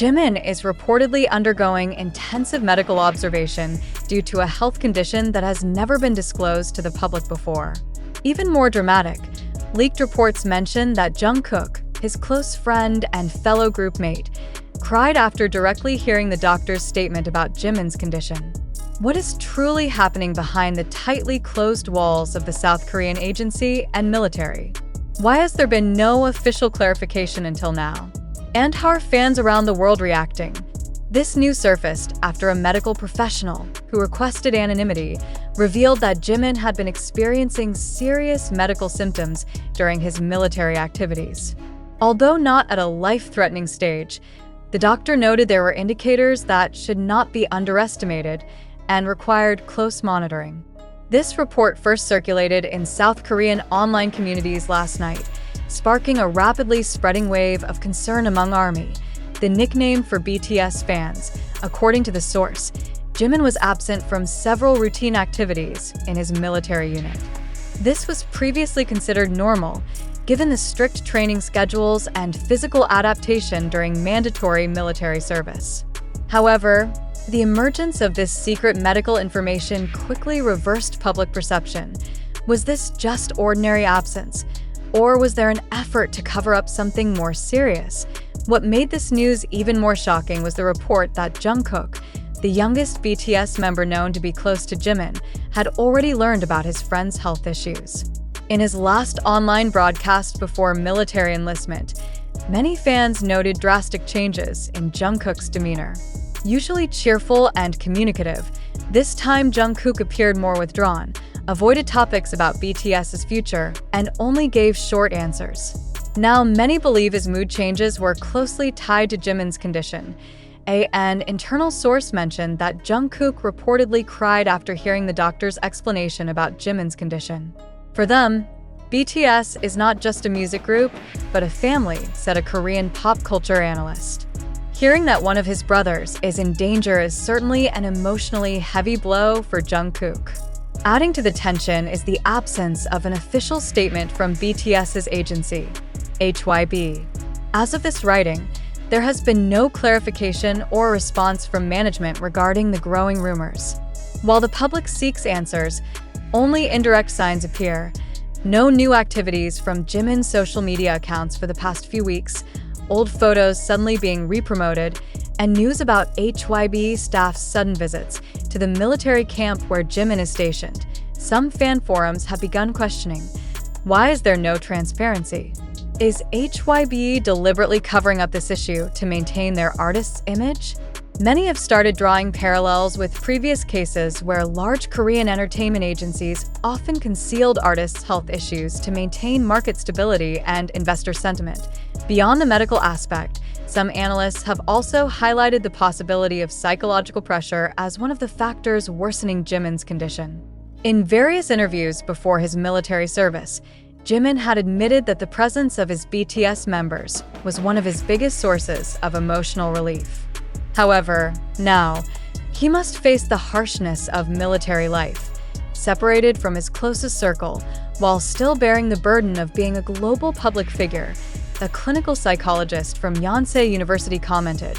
Jimin is reportedly undergoing intensive medical observation due to a health condition that has never been disclosed to the public before. Even more dramatic, leaked reports mention that Jungkook, his close friend and fellow groupmate, cried after directly hearing the doctor's statement about Jimin's condition. What is truly happening behind the tightly closed walls of the South Korean agency and military? Why has there been no official clarification until now? And how are fans around the world reacting? This news surfaced after a medical professional, who requested anonymity, revealed that Jimin had been experiencing serious medical symptoms during his military activities. Although not at a life-threatening stage, the doctor noted there were indicators that should not be underestimated and required close monitoring. This report first circulated in South Korean online communities last night, sparking a rapidly spreading wave of concern among ARMY, the nickname for BTS fans. According to the source, Jimin was absent from several routine activities in his military unit. This was previously considered normal, given the strict training schedules and physical adaptation during mandatory military service. However, the emergence of this secret medical information quickly reversed public perception. Was this just ordinary absence? Or was there an effort to cover up something more serious? What made this news even more shocking was the report that Jungkook, the youngest BTS member known to be close to Jimin, had already learned about his friend's health issues. In his last online broadcast before military enlistment, many fans noted drastic changes in Jungkook's demeanor. Usually cheerful and communicative, this time Jungkook appeared more withdrawn, avoided topics about BTS's future, and only gave short answers. Now, many believe his mood changes were closely tied to Jimin's condition. An internal source mentioned that Jungkook reportedly cried after hearing the doctor's explanation about Jimin's condition. For them, BTS is not just a music group, but a family, said a Korean pop culture analyst. Hearing that one of his brothers is in danger is certainly an emotionally heavy blow for Jungkook. Adding to the tension is the absence of an official statement from BTS's agency, HYB. As of this writing, there has been no clarification or response from management regarding the growing rumors. While the public seeks answers, only indirect signs appear. No new activities from Jimin's social media accounts for the past few weeks, old photos suddenly being re-promoted, and news about HYB staff's sudden visits to the military camp where Jimin is stationed. Some fan forums have begun questioning, why is there no transparency? Is HYB deliberately covering up this issue to maintain their artist's image? Many have started drawing parallels with previous cases where large Korean entertainment agencies often concealed artists' health issues to maintain market stability and investor sentiment. Beyond the medical aspect, some analysts have also highlighted the possibility of psychological pressure as one of the factors worsening Jimin's condition. In various interviews before his military service, Jimin had admitted that the presence of his BTS members was one of his biggest sources of emotional relief. However, now, he must face the harshness of military life, separated from his closest circle, while still bearing the burden of being a global public figure. A clinical psychologist from Yonsei University commented,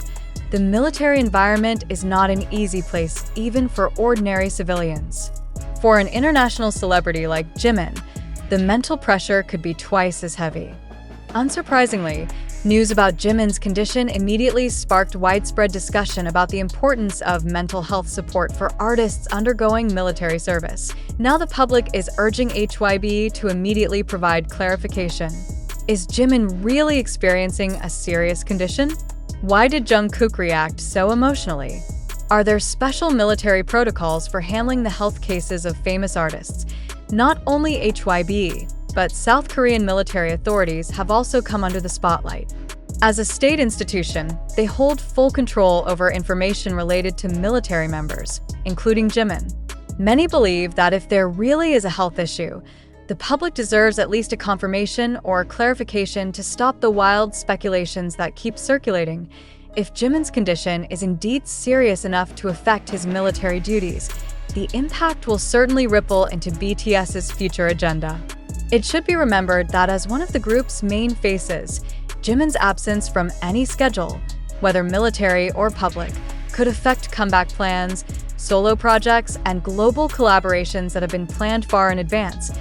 "The military environment is not an easy place even for ordinary civilians. For an international celebrity like Jimin, the mental pressure could be twice as heavy." Unsurprisingly, news about Jimin's condition immediately sparked widespread discussion about the importance of mental health support for artists undergoing military service. Now the public is urging HYB to immediately provide clarification. Is Jimin really experiencing a serious condition? Why did Jungkook react so emotionally? Are there special military protocols for handling the health cases of famous artists? Not only HYB, but South Korean military authorities have also come under the spotlight. As a state institution, they hold full control over information related to military members, including Jimin. Many believe that if there really is a health issue, the public deserves at least a confirmation or clarification to stop the wild speculations that keep circulating. If Jimin's condition is indeed serious enough to affect his military duties, the impact will certainly ripple into BTS's future agenda. It should be remembered that as one of the group's main faces, Jimin's absence from any schedule whether military or public, could affect comeback plans, solo projects, and global collaborations that have been planned far in advance.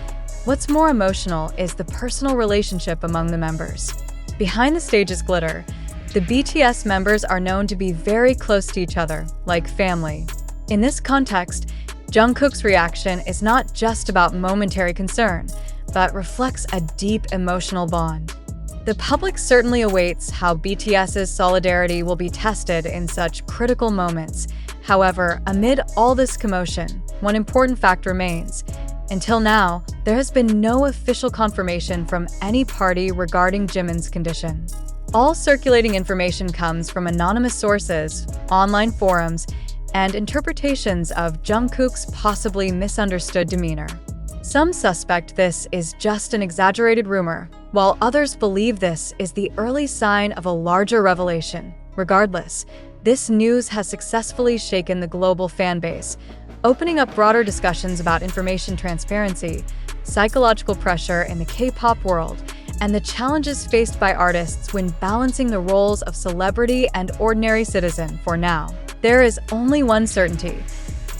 What's more emotional is the personal relationship among the members. Behind the stage's glitter, the BTS members are known to be very close to each other, like family. In this context, Jungkook's reaction is not just about momentary concern, but reflects a deep emotional bond. The public certainly awaits how BTS's solidarity will be tested in such critical moments. However, amid all this commotion, one important fact remains. Until now, there has been no official confirmation from any party regarding Jimin's condition. All circulating information comes from anonymous sources, online forums, and interpretations of Jungkook's possibly misunderstood demeanor. Some suspect this is just an exaggerated rumor, while others believe this is the early sign of a larger revelation. Regardless, this news has successfully shaken the global fan base, opening up broader discussions about information transparency, psychological pressure in the K-pop world, and the challenges faced by artists when balancing the roles of celebrity and ordinary citizen. For now, there is only one certainty.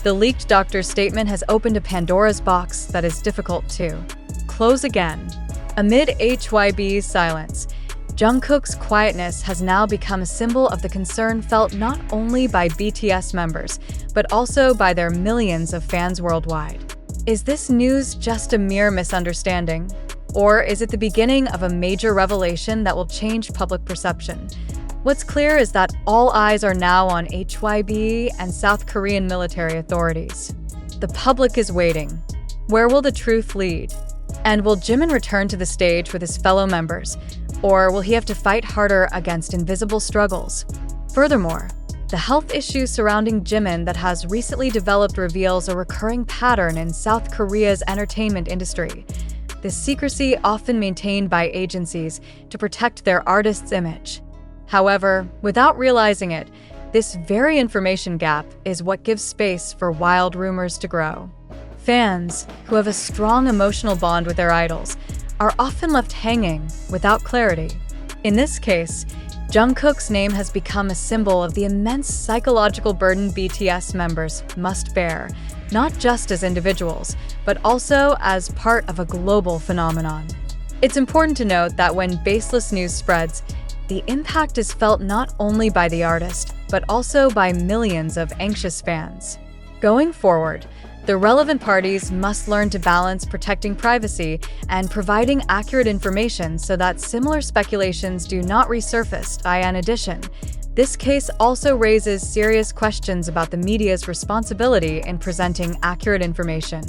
The leaked doctor's statement has opened a Pandora's box that is difficult to close again. Amid HYB's silence, Jungkook's quietness has now become a symbol of the concern felt not only by BTS members, but also by their millions of fans worldwide. Is this news just a mere misunderstanding? Or is it the beginning of a major revelation that will change public perception? What's clear is that all eyes are now on HYB and South Korean military authorities. The public is waiting. Where will the truth lead? And will Jimin return to the stage with his fellow members, or will he have to fight harder against invisible struggles? Furthermore, the health issue surrounding Jimin that has recently developed reveals a recurring pattern in South Korea's entertainment industry. The secrecy often maintained by agencies to protect their artist's image. However, without realizing it, this very information gap is what gives space for wild rumors to grow. Fans, who have a strong emotional bond with their idols, are often left hanging without clarity. In this case, Jungkook's name has become a symbol of the immense psychological burden BTS members must bear, not just as individuals, but also as part of a global phenomenon. It's important to note that when baseless news spreads, the impact is felt not only by the artist, but also by millions of anxious fans. Going forward, the relevant parties must learn to balance protecting privacy and providing accurate information so that similar speculations do not resurface. In addition, this case also raises serious questions about the media's responsibility in presenting accurate information.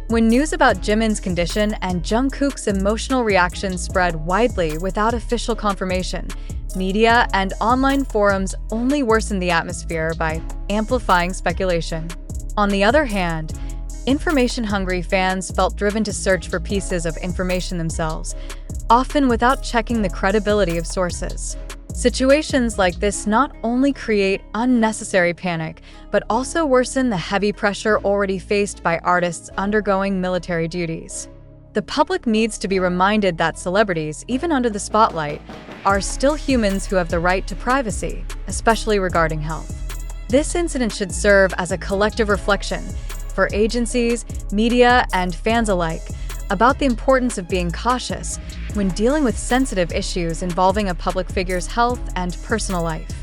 When news about Jimin's condition and Jungkook's emotional reaction spread widely without official confirmation, media and online forums only worsen the atmosphere by amplifying speculation. On the other hand, information-hungry fans felt driven to search for pieces of information themselves, often without checking the credibility of sources. Situations like this not only create unnecessary panic, but also worsen the heavy pressure already faced by artists undergoing military duties. The public needs to be reminded that celebrities, even under the spotlight, are still humans who have the right to privacy, especially regarding health. This incident should serve as a collective reflection for agencies, media, and fans alike about the importance of being cautious when dealing with sensitive issues involving a public figure's health and personal life.